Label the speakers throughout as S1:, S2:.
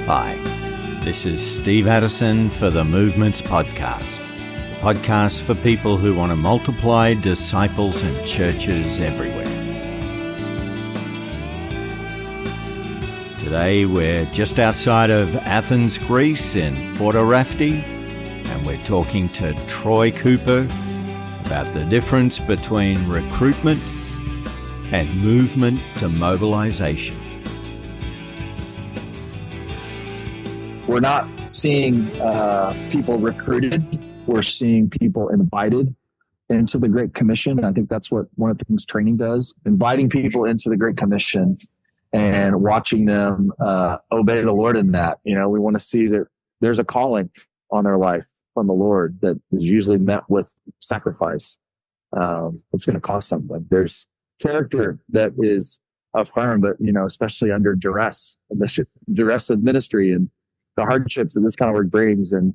S1: Hi, this is Steve Addison for the Movements Podcast, the podcast for people who want to multiply disciples and churches everywhere. Today we're just outside of Athens, Greece in Porto Rafti, and we're talking to Troy Cooper about the difference between recruitment and movement to mobilization.
S2: We're not seeing people recruited. We're seeing people invited into the Great Commission. I think that's what one of the things training does, inviting people into the Great Commission and watching them obey the Lord in that. You know, we want to see that there's a calling on their life from the Lord that is usually met with sacrifice. It's going to cost something. There's character that is affirmed, but, you know, especially under duress, the duress of ministry and the hardships that this kind of work brings, and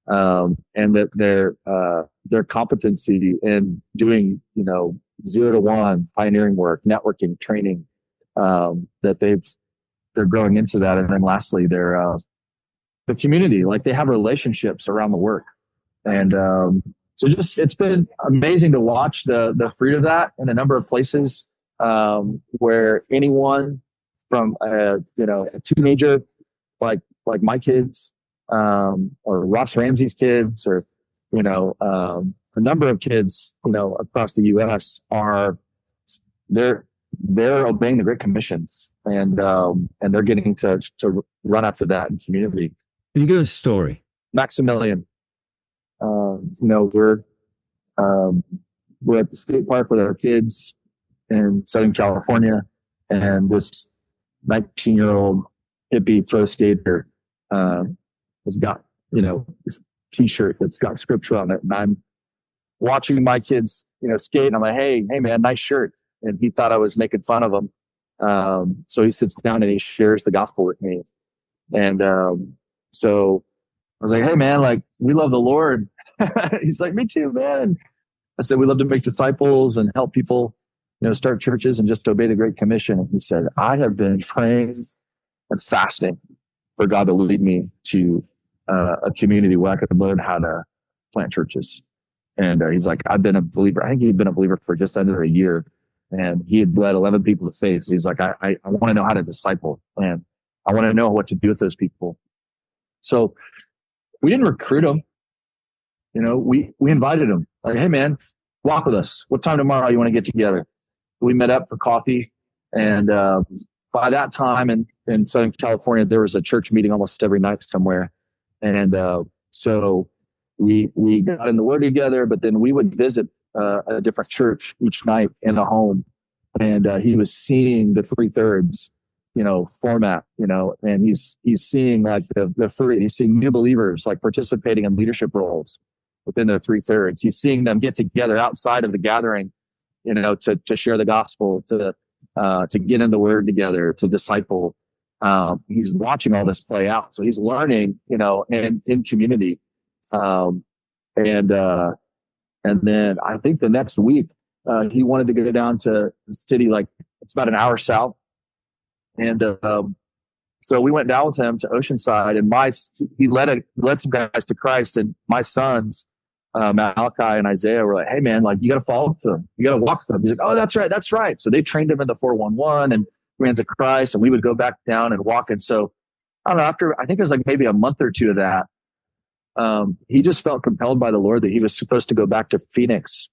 S2: that their competency in doing, you know, 0 to 1 pioneering work, networking, training, that they're growing into that. And then lastly, they're the community, like they have relationships around the work. And so just it's been amazing to watch the fruit of that in a number of places, where anyone from a teenager like my kids, or Ross Ramsey's kids, or, you know, a number of kids, you know, across the U.S. they're obeying the Great Commission, and they're getting to run after that in community.
S1: Can you give us a story?
S2: Maximilian, you know, we're at the skate park with our kids in Southern California, and this 19-year-old hippie pro skater has got, you know, this t-shirt that's got scripture on it. And I'm watching my kids, you know, skate, and I'm like, hey man, nice shirt. And he thought I was making fun of him. So he sits down and he shares the gospel with me. And so I was like, hey man, like, we love the Lord. He's like, me too, man. And I said, we love to make disciples and help people, you know, start churches and just obey the Great Commission. And he said, I have been praying and fasting for God to lead me to a community where I could learn how to plant churches. And he's like, I've been a believer. I think he'd been a believer for just under a year, and he had led 11 people to faith. He's like, I want to know how to disciple, and I want to know what to do with those people. So we didn't recruit him. You know, we invited him. Like, hey man, walk with us. What time tomorrow you want to get together? We met up for coffee, and by that time in Southern California, there was a church meeting almost every night somewhere. And so we got in the Word together, but then we would visit a different church each night in a home. And he was seeing the 3/3, you know, format, you know, and he's seeing like the fruit. He's seeing new believers like participating in leadership roles within their 3/3. He's seeing them get together outside of the gathering, you know, to share the gospel, to get in the Word together, to disciple. He's watching all this play out. So he's learning, you know, in community. And then I think the next week, he wanted to go down to the city, like it's about an hour south. And, so we went down with him to Oceanside, and he led some guys to Christ, and my sons, Malachi and Isaiah, were like, hey man, like, you got to follow them. You got to walk them. He's like, oh, that's right. That's right. So they trained him in the 411 and ran to Christ, and we would go back down and walk. And so I don't know, after, I think it was like maybe a month or two of that, he just felt compelled by the Lord that he was supposed to go back to Phoenix.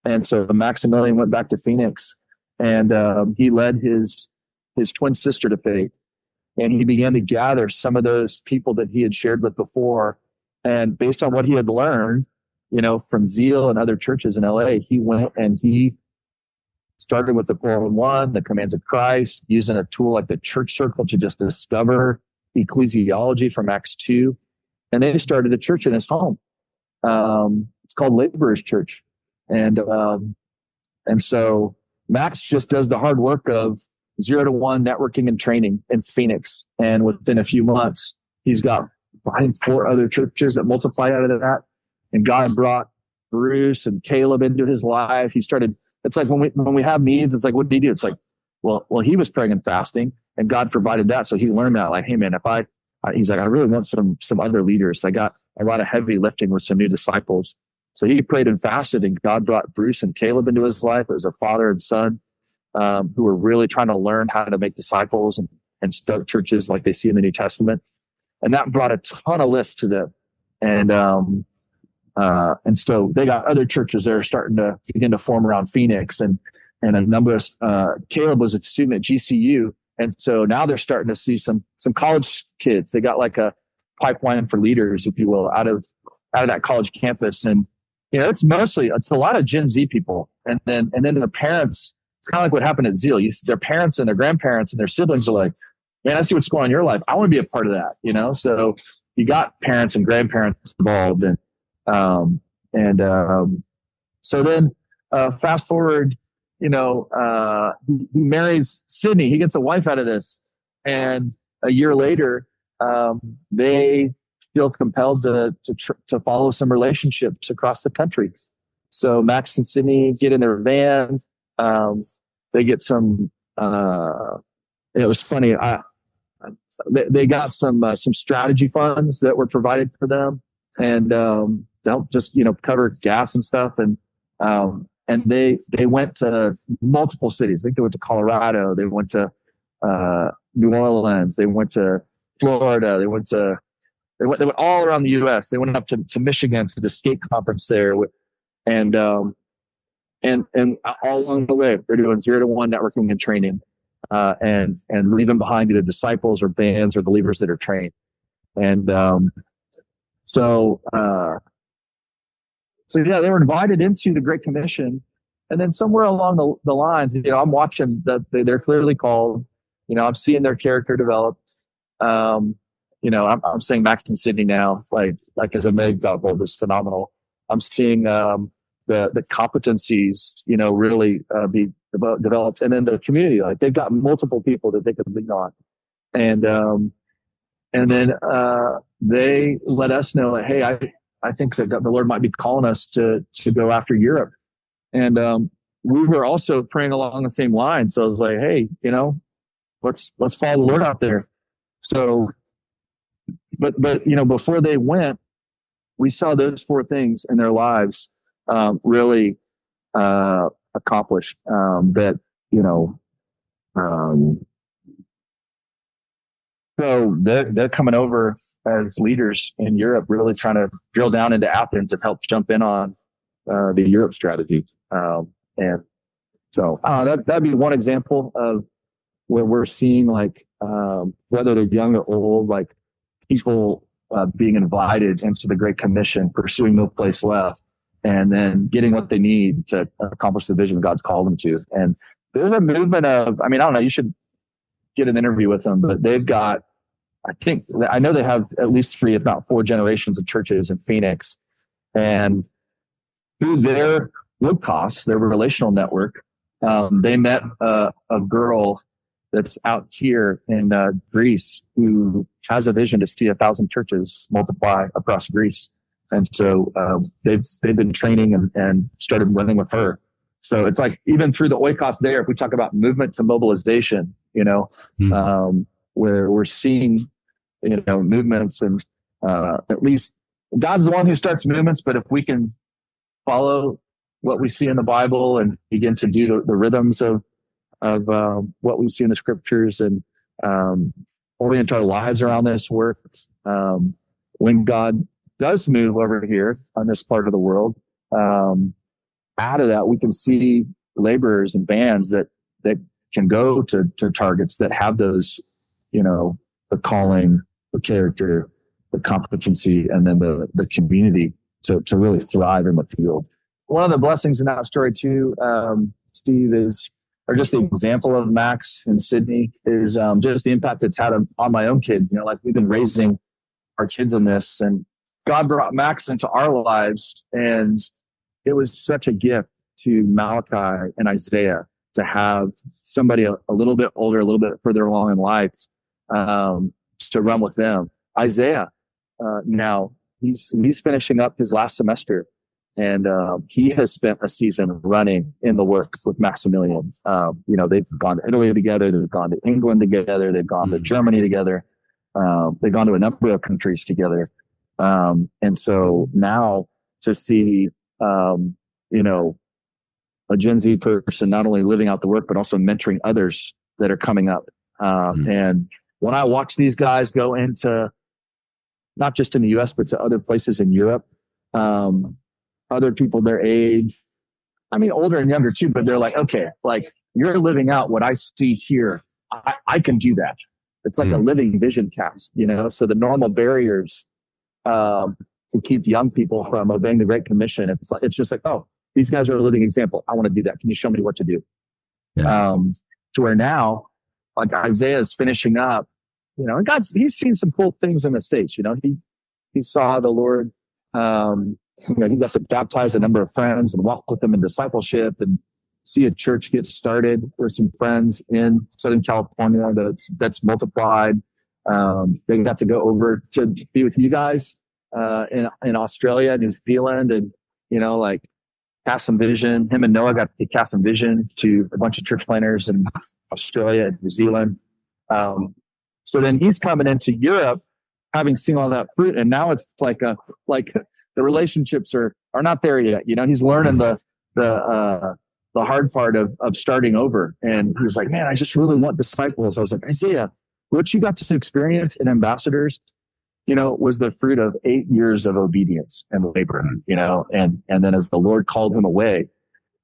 S2: And so Maximilian went back to Phoenix, and he led his twin sister to faith. And he began to gather some of those people that he had shared with before. And based on what he had learned, you know, from Zeal and other churches in LA, he went and he started with the 411, the commands of Christ, using a tool like the church circle to just discover ecclesiology from Acts 2. And they started a church in his home. It's called Laborers Church. And so Max just does the hard work of 0 to 1 networking and training in Phoenix. And within a few months, he's got, I think, 4 other churches that multiplied out of that. And God brought Bruce and Caleb into his life. He started, it's like when we have needs, it's like, what do you do? It's like, well, he was praying and fasting, and God provided that. So he learned that, like, hey man, if I he's like, I really want some other leaders. I got a lot of heavy lifting with some new disciples. So he prayed and fasted, and God brought Bruce and Caleb into his life as a father and son, who were really trying to learn how to make disciples and start churches like they see in the New Testament. And that brought a ton of lift to them. And so they got other churches that are starting to begin to form around Phoenix, and a number of, Caleb was a student at GCU. And so now they're starting to see some college kids. They got like a pipeline for leaders, if you will, out of that college campus. And, it's a lot of Gen Z people. And then the parents, kind of like what happened at Zeal. Their parents and their grandparents and their siblings are like, man, I see what's going on in your life. I want to be a part of that, So you got parents and grandparents involved. So then fast forward, he marries Sydney. He gets a wife out of this. And a year later, they feel compelled to follow some relationships across the country. So Max and Sydney get in their vans. They get some, it was funny. They got some strategy funds that were provided for them, and to help just cover gas and stuff. And they went to multiple cities. I think they went to Colorado. They went to New Orleans. They went to Florida. They went all around the U.S. They went up to Michigan to the skate conference there, and all along the way they're doing 0-to-1 networking and training. And leaving behind either disciples or bands or believers that are trained. And so yeah, they were invited into the Great Commission. And then somewhere along the lines, I'm watching that they're clearly called. I'm seeing their character develop. I'm saying Max and Sydney now, like as a Meg double, is phenomenal. I'm seeing the competencies, really be developed, and then the community, like they've got multiple people that they could lean on, and then they let us know, like, hey, I think that the Lord might be calling us to go after Europe, and we were also praying along the same line. So I was like, hey, let's follow the Lord out there. So, but before they went, we saw those 4 things in their lives really accomplished. So they're coming over as leaders in Europe, really trying to drill down into Athens and help jump in on the Europe strategy. And so that'd be one example of where we're seeing, like, whether they're young or old, like people being invited into the Great Commission, pursuing no place left, and then getting what they need to accomplish the vision God's called them to. And there's a movement of, I don't know, you should get an interview with them, but they've got, I know they have at least 3, if not 4 generations of churches in Phoenix. And through their low costs, their relational network, they met a girl that's out here in Greece who has a vision to see 1,000 churches multiply across Greece. And so they've been training and started running with her. So it's like, even through the oikos there, if we talk about movement to mobilization, where we're seeing, movements, and at least God's the one who starts movements. But if we can follow what we see in the Bible and begin to do the rhythms of what we see in the scriptures, and orient our lives around this work, when God does move over here on this part of the world, out of that we can see laborers and bands that can go to targets that have those, the calling, the character, the competency, and then the community to really thrive in the field. One of the blessings in that story too, Steve, or just the example of Max and Sydney, is just the impact it's had on my own kid. Like, we've been raising our kids in this, and God brought Max into our lives, and it was such a gift to Malachi and Isaiah to have somebody a little bit older, a little bit further along in life, to run with them. Isaiah, now he's finishing up his last semester, and he has spent a season running in the work with Maximilian. They've gone to Italy together, they've gone to England together, they've gone to Germany together. They've gone to a number of countries together. And so now to see, you know, a Gen Z person not only living out the work, but also mentoring others that are coming up. And when I watch these guys go into, not just in the US, but to other places in Europe, other people their age, I mean, older and younger too, but they're like, okay, like you're living out what I see here. I can do that. It's like a living vision cast, you know? So the normal barriers, to keep young people from obeying the Great Commission, it's just like, oh, these guys are a living example. I want to do that. Can you show me what to do? Yeah. To where now, like Isaiah is finishing up, you know, and he's seen some cool things in the States. You know, he saw the Lord, you know, he got to baptize a number of friends and walk with them in discipleship and see a church get started with some friends in Southern California that's multiplied. They got to go over to be with you guys in Australia, New Zealand, and, you know, like cast some vision. Him and Noah got to cast some vision to a bunch of church planners in Australia and New Zealand. So then he's coming into Europe, having seen all that fruit, and now it's like the relationships are not there yet. You know, he's learning the hard part of starting over, and he was like, "Man, I just really want disciples." I was like, Isaiah, what you got to experience in Ambassadors, you know, was the fruit of 8 years of obedience and labor, you know, and then as the Lord called him away.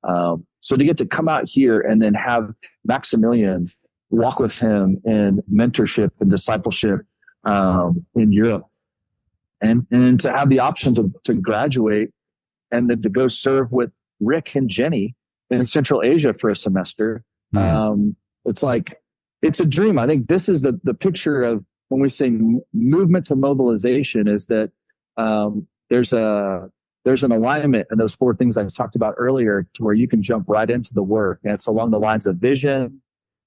S2: So to get to come out here and then have Maximilian walk with him in mentorship and discipleship in Europe, and to have the option to graduate and then to go serve with Rick and Jenny in Central Asia for a semester. It's like, it's a dream. I think this is the picture of when we say movement to mobilization, is that there's an alignment in those four things I talked about earlier, to where you can jump right into the work. And it's along the lines of vision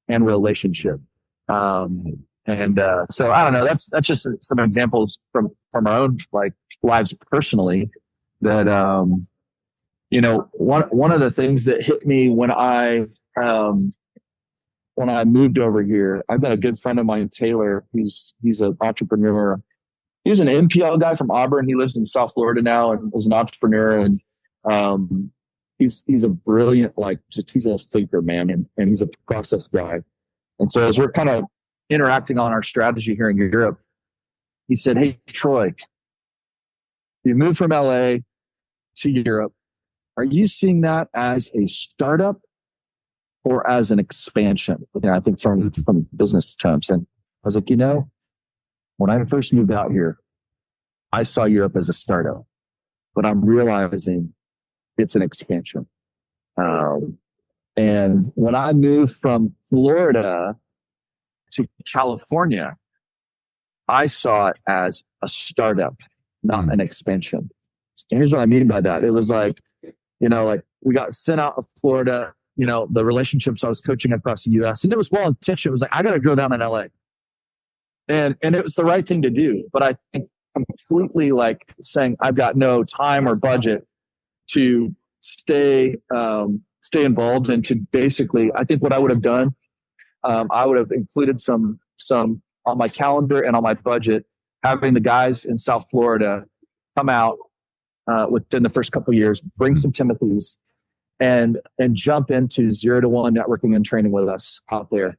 S2: and relationship. So I don't know, that's just some examples from our own like lives personally that, you know, one of the things that hit me when I moved over here, I've got a good friend of mine, Taylor. He's an entrepreneur. He was an MPL guy from Auburn. He lives in South Florida now and is an entrepreneur. And he's a brilliant, he's a thinker, man, and he's a process guy. And so as we're kind of interacting on our strategy here in Europe, he said, "Hey, Troy, you moved from LA to Europe. Are you seeing that as a startup or as an expansion?" I think from business terms. And I was like, you know, when I first moved out here, I saw Europe as a startup, but I'm realizing it's an expansion. And when I moved from Florida to California, I saw it as a startup, not an expansion. And here's what I mean by that. It was like, you know, like we got sent out of Florida, you know, the relationships I was coaching across the US, and it was well intentioned. It was like, I got to drill down in LA. And it was the right thing to do. But I think completely like saying I've got no time or budget to stay involved, and to basically, I think what I would have done, I would have included some on my calendar and on my budget, having the guys in South Florida come out within the first couple of years, bring some Timothys, and jump into 0 to 1 networking and training with us out there.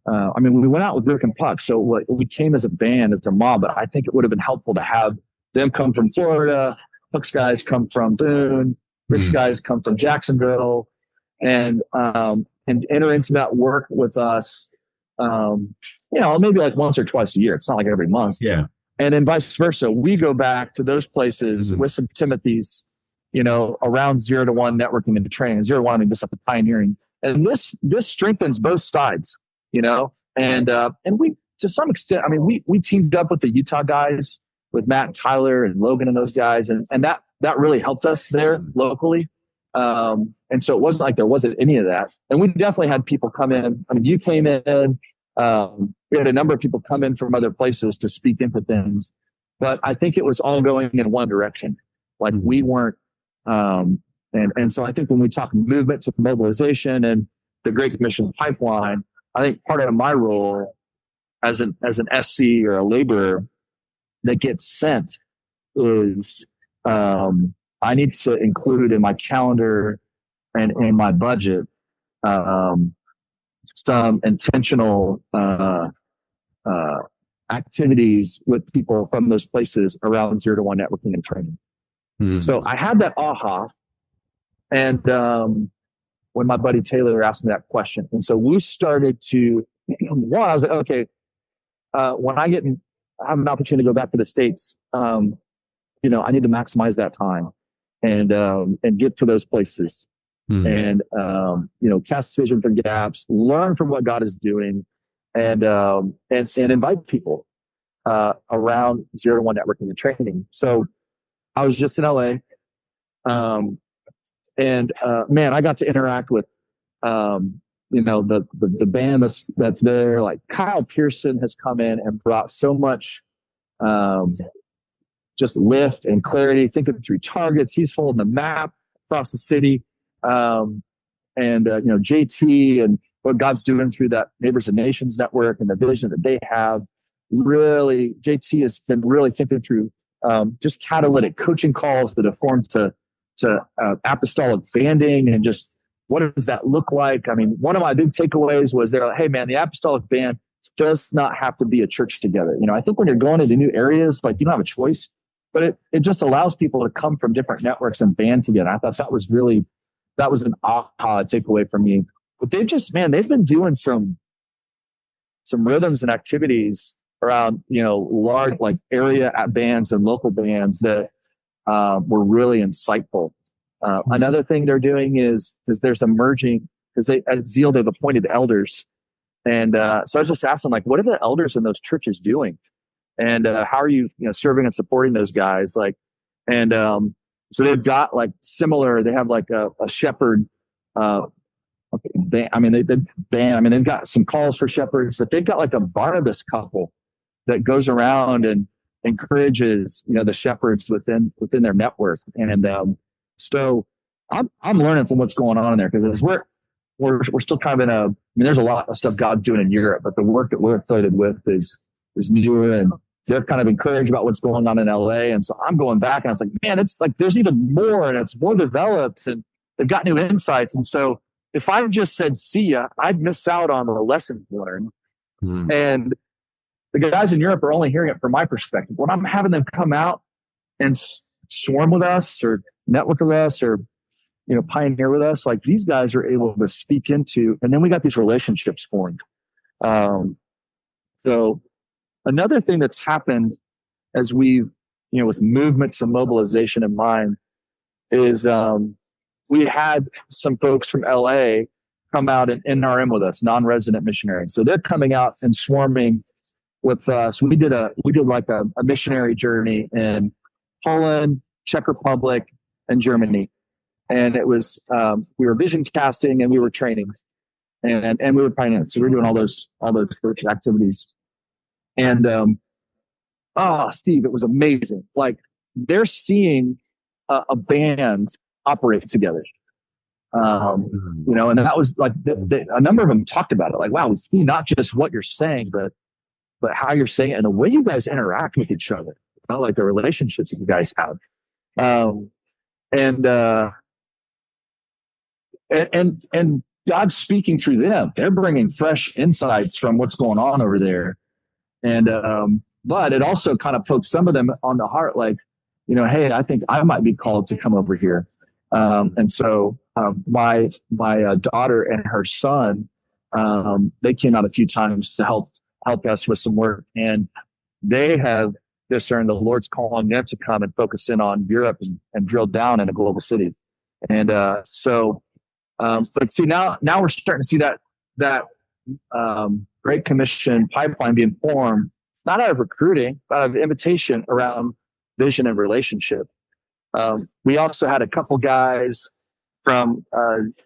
S2: I mean, we went out with Rick and Puck, so we came as a band, as a mob, but I think it would have been helpful to have them come from Florida, Puck's guys come from Boone, Rick's guys come from Jacksonville, and enter into that work with us, you know, maybe like once or twice a year. It's not like every month.
S1: Yeah.
S2: And then vice versa. We go back to those places with some Timothys, you know, around 0 to 1 networking and training. 0 to 1, I mean, just like the pioneering. And this strengthens both sides, you know, and we, to some extent, I mean, we teamed up with the Utah guys, with Matt and Tyler and Logan and those guys. And that really helped us there locally. And so it wasn't like there wasn't any of that. And we definitely had people come in. I mean, you came in, we had a number of people come in from other places to speak into things, but I think it was all going in one direction. Like we weren't, and so I think when we talk movement to mobilization and the Great Commission pipeline, I think part of my role as an SC or a laborer that gets sent is I need to include in my calendar and in my budget um, some intentional activities with people from those places around 0 to 1 networking and training. Mm. So I had that aha. And when my buddy Taylor asked me that question. And so we started to, I was like, okay, when I have an opportunity to go back to the States, I need to maximize that time and get to those places and, cast vision for gaps, learn from what God is doing and invite people around 0 to 1 networking and training. So I was just in LA. Man, I got to interact with, the band that's there. Like Kyle Pearson has come in and brought so much, just lift and clarity, thinking through targets. He's holding the map across the city. JT and what God's doing through that Neighbors and Nations network and the vision that they have. Really, JT has been really thinking through just catalytic coaching calls that have formed to apostolic banding and just what does that look like? I mean, one of my big takeaways was they're like, hey man, the apostolic band does not have to be a church together. I think when you're going into new areas, like you don't have a choice, but it just allows people to come from different networks and band together. I thought that was an aha takeaway for me. But they've been doing some rhythms and activities around, large like area bands and local bands that were really insightful. Another thing they're doing is there's emerging, because at Zeal they've appointed elders, and so I was just asking, like, what are the elders in those churches doing, and how are you, serving and supporting those guys, like, and so they've got like similar. They have like a shepherd. They've got some calls for shepherds, but they've got like a Barnabas couple that goes around and encourages, the shepherds within their network. And so I'm learning from what's going on in there, because we're still kind of there's a lot of stuff God's doing in Europe, but the work that we're affiliated with is new, and they're kind of encouraged about what's going on in LA. And so I'm going back and I was like, man, it's like there's even more and it's more developed and they've got new insights. And so if I just said, see ya, I'd miss out on the lessons learned. And the guys in Europe are only hearing it from my perspective. When I'm having them come out and swarm with us or network with us or, pioneer with us, like these guys are able to speak into, and then we got these relationships formed. So another thing that's happened as we've, with movements and mobilization in mind is we had some folks from LA come out and NRM with us, non-resident missionaries. So they're coming out and swarming with us. We did like a missionary journey in Poland, Czech Republic, and Germany. And it was, we were vision casting and we were training and we were pioneering. So we were doing all those activities. And, Steve, it was amazing. Like they're seeing a band operate together. And that was like a number of them talked about it. Like, wow, we see not just what you're saying, but how you're saying it and the way you guys interact with each other, like the relationships that you guys have. And God's speaking through them. They're bringing fresh insights from what's going on over there. And, but it also kind of pokes some of them on the heart, like, hey, I think I might be called to come over here. And so, my daughter and her son, they came out a few times to help us with some work, and they have discerned the Lord's calling them to come and focus in on Europe and drill down in a global city. And, but see, now we're starting to see that Great Commission pipeline being formed. It's not out of recruiting, but out of invitation around vision and relationship. We also had a couple guys from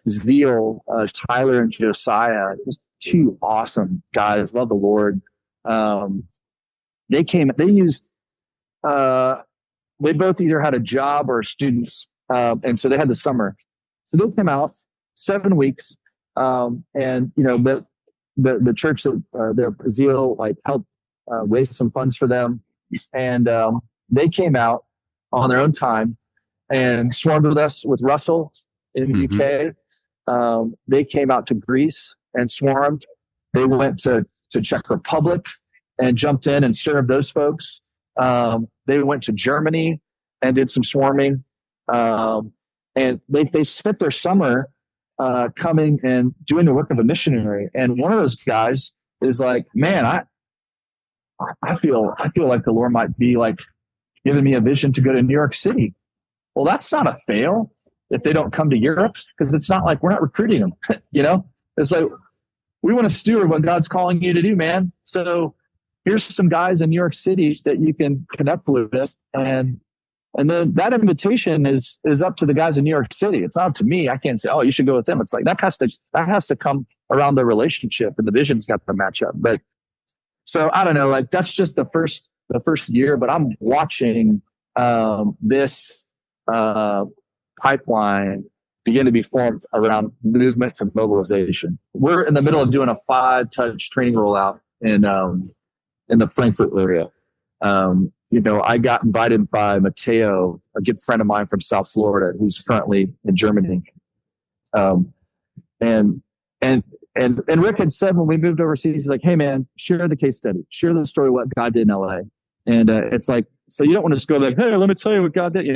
S2: Zeal, Tyler and Josiah, just two awesome guys, love the Lord. They both either had a job or students, and so they had the summer. So they came out 7 weeks, but the church that the Zeal like helped raise some funds for them, and they came out on their own time and swarmed with us with Russell in the UK. They came out to Greece and swarmed. They went to Czech Republic and jumped in and served those folks. They went to Germany and did some swarming. And they spent their summer coming and doing the work of a missionary. And one of those guys is like, man, I feel like the Lord might be like giving me a vision to go to New York City. Well, that's not a fail if they don't come to Europe, because it's not like we're not recruiting them. It's like, we want to steward what God's calling you to do, man. So here's some guys in New York City that you can connect with, and then that invitation is up to the guys in New York City. It's not up to me. I can't say, oh, you should go with them. It's like that has to come around the relationship, and the vision's got to match up. But so I don't know, like that's just the first year, but I'm watching this pipeline begin to be formed around movement and mobilization. We're in the middle of doing a 5-touch training rollout in the Frankfurt area. I got invited by Mateo, a good friend of mine from South Florida, who's currently in Germany. And Rick had said when we moved overseas, he's like, hey man, share the case study, share the story of what God did in LA. And it's like, so you don't want to just go like, hey, let me tell you what God did.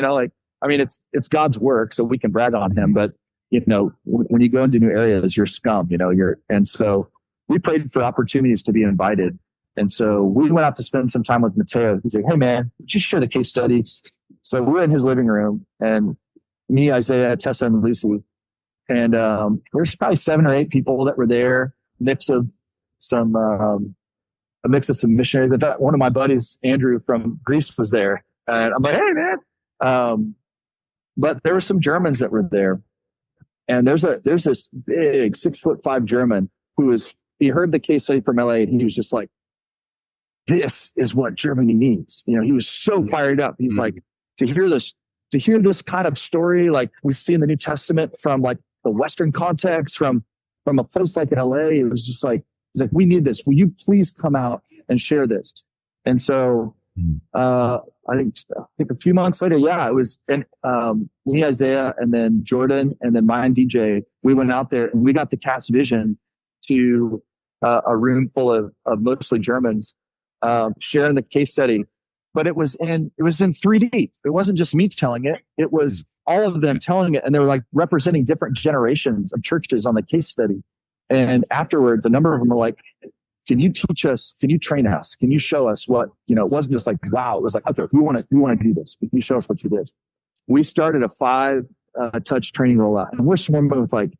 S2: It's God's work, so we can brag on him. But when you go into new areas, you're scum. And so we prayed for opportunities to be invited. And so we went out to spend some time with Mateo. He's like, hey man, would you share the case study? So we're in his living room, and me, Isaiah, Tessa, and Lucy. And there's probably 7 or 8 people that were there, a mix of some missionaries. In fact, one of my buddies, Andrew from Greece, was there. And I'm like, hey man. But there were some Germans that were there. And there's this big 6'5" German he heard the case study from LA, and he was just like, this is what Germany needs. He was so fired up. He's like, to hear this kind of story, like we see in the New Testament from like the Western context, from a place like LA, it was just like, he's like, we need this. Will you please come out and share this? And so, I think a few months later, it was, and me, Isaiah, and then Jordan, and then Maya and DJ, we went out there and we got to cast vision to a room full of mostly Germans, sharing the case study. But it was in 3D. It wasn't just me telling it. It was all of them telling it. And they were like representing different generations of churches on the case study. And afterwards, a number of them were like, can you teach us? Can you train us? Can you show us what, it wasn't just like, wow. It was like, okay, we want to do this. Can you show us what you did? We started a 5-touch training rollout, and we're swarming with like,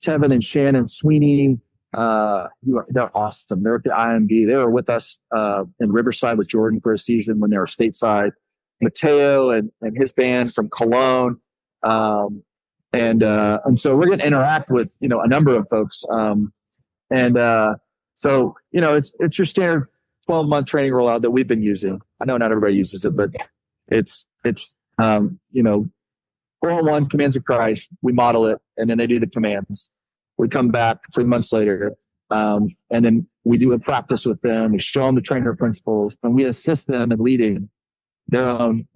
S2: Kevin and Shannon Sweeney. They're awesome. They're at the IMB. They were with us, in Riverside with Jordan for a season when they were stateside. Mateo and his band from Cologne. And so we're going to interact with, a number of folks. So, it's your standard 12-month training rollout that we've been using. I know not everybody uses it, but it's 4-on-1 commands of Christ. We model it, and then they do the commands. We come back 3 months later, and then we do a practice with them. We show them the trainer principles, and we assist them in leading their own,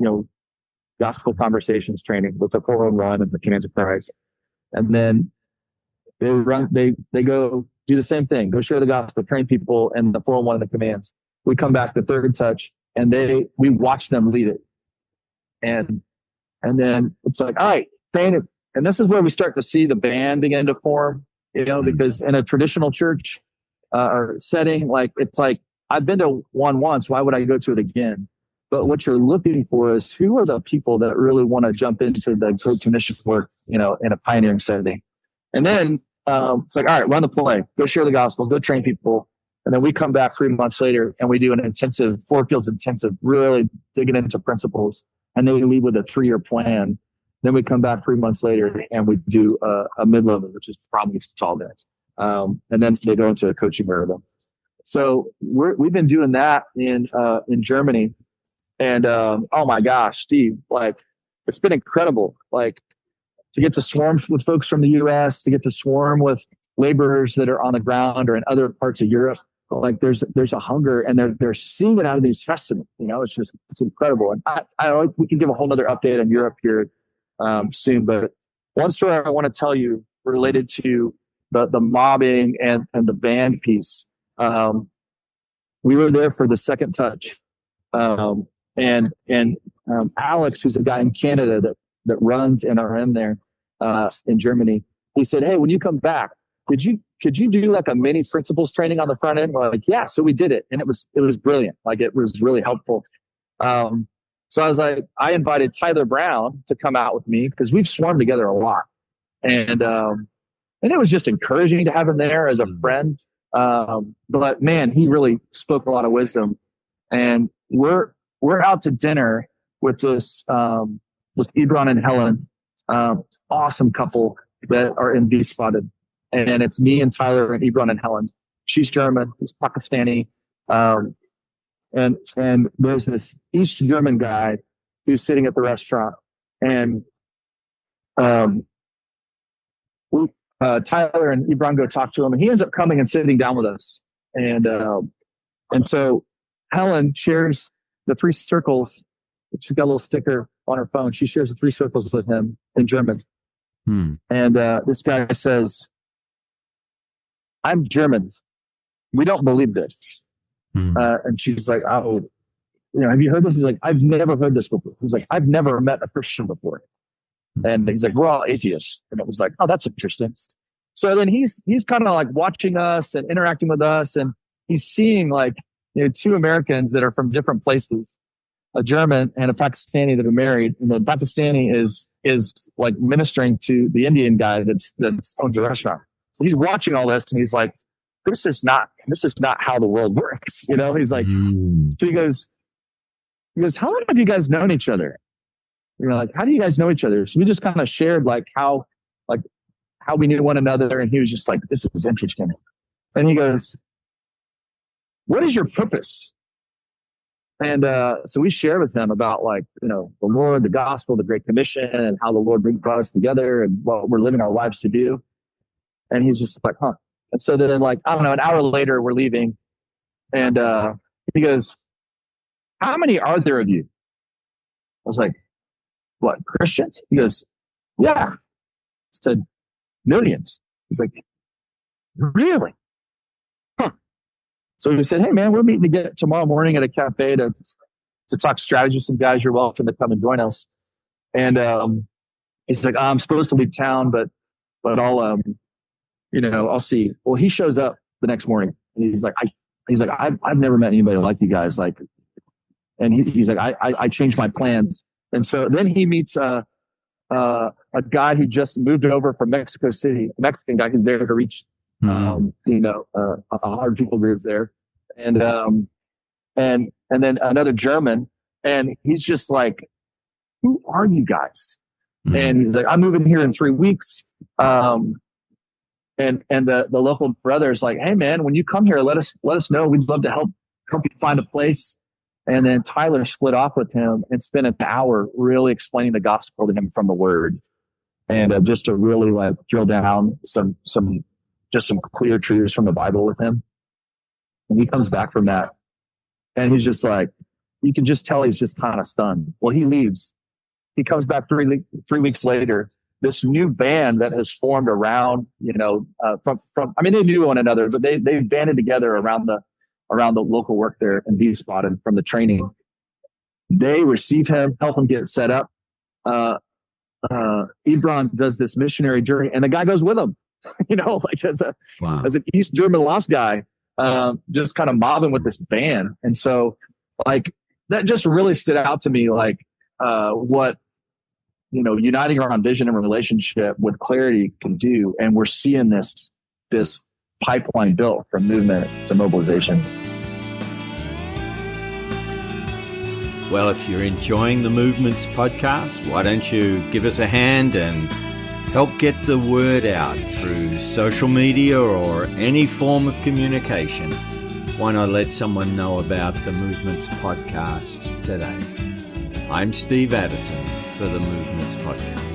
S2: gospel conversations training with the 4-on-1 and the commands of Christ. And then they go do the same thing. Go share the gospel, train people, and the 4-on-1 and the commands. We come back to 3rd touch, and we watch them lead it. And then it's like, all right, train it. And this is where we start to see the band begin to form, because in a traditional church or setting, like it's like, I've been to one once, why would I go to it again? But what you're looking for is who are the people that really want to jump into the Great Commission work, in a pioneering setting. And then it's like, all right, run the play, go share the gospel, go train people. And then we come back 3 months later and we do an intensive, 4 fields intensive, really digging into principles. And then we leave with a 3-year plan. Then we come back 3 months later and we do a mid-level, which is probably all guys. And then they go into a coaching marathon. So we've been doing that in Germany. And oh my gosh, Steve, like it's been incredible. Like to get to swarm with folks from the US, to get to swarm with laborers that are on the ground or in other parts of Europe. Like there's a hunger, and they're seeing it out of these festivals. It's incredible. And we can give a whole nother update on Europe here soon. But one story I want to tell you related to the mobbing and the band piece. We were there for the second touch, and Alex, who's a guy in Canada that runs NRM there in Germany, he said, "Hey, when you come back, could you do like a mini principles training on the front end?" We're like, "Yeah." So we did it, and it was brilliant. Like it was really helpful. So I was like, I invited Tyler Brown to come out with me because we've swarmed together a lot, and it was just encouraging to have him there as a friend. But man, he really spoke a lot of wisdom, and we're out to dinner with this with Ebron and Helen, awesome couple that are in V Spotted. And it's me and Tyler and Ebron and Helen. She's German, he's Pakistani. And there's this East German guy who's sitting at the restaurant. And Tyler and Ebron go talk to him, and he ends up coming and sitting down with us. And so Helen shares the 3 circles. She's got a little sticker on her phone. She shares the 3 circles with him in German. And this guy says, "I'm German. We don't believe this." And she's like, "Oh, have you heard this?" He's like, "I've never heard this before." He's like, "I've never met a Christian before." And he's like, "We're all atheists." And it was like, "Oh, that's interesting." So then he's kind of like watching us and interacting with us, and he's seeing like 2 Americans that are from different places, a German and a Pakistani that are married. And the Pakistani is like ministering to the Indian guy that owns the restaurant. So he's watching all this, and he's like, this is not how the world works. He's like, so he goes, "How long have you guys known each other?" Like, "How do you guys know each other?" So we just kind of shared like how we knew one another. And he was just like, "This is interesting." And he goes, "What is your purpose?" And so we share with him about like, the Lord, the gospel, the Great Commission, and how the Lord brought us together and what we're living our lives to do. And he's just like, "Huh." And so then like, I don't know, an hour later we're leaving, and he goes, "How many are there of you?" I was like, "What, Christians?" He goes, "Yeah." I said, "Millions." He's like, "Really?" Huh. So we said, "Hey man, we're meeting again tomorrow morning at a cafe to talk strategy with some guys. You're welcome to come and join us." And he's like, "I'm supposed to leave town, but I'll I'll see." Well, he shows up the next morning, and he's like, I've never met anybody like you guys. Like, and he's like, I changed my plans. And so then he meets a guy who just moved over from Mexico City, a Mexican guy who's there to reach, a 100 people group there. And then another German, and he's just like, "Who are you guys?" And he's like, "I'm moving here in 3 weeks." And the local brother's like, "Hey man, when you come here, let us know. We'd love to help you find a place." And then Tyler split off with him and spent an hour really explaining the gospel to him from the Word, and just to really like drill down some clear truths from the Bible with him. And he comes back from that, and he's just like, you can just tell he's just kind of stunned. Well, he leaves. He comes back 3 weeks later. This new band that has formed around, from they knew one another, but they banded together around the local work there in V Spotted from the training. They receive him, help him get set up. Ebron does this missionary journey, and the guy goes with him, like as an East German lost guy, just kind of mobbing with this band. And so like that just really stood out to me, like what uniting around vision and relationship with clarity can do. And we're seeing this pipeline built from movement to mobilization.
S1: Well, if you're enjoying the Movements podcast, why don't you give us a hand and help get the word out through social media or any form of communication? Why not let someone know about the Movements podcast today? I'm Steve Addison for the Movements podcast.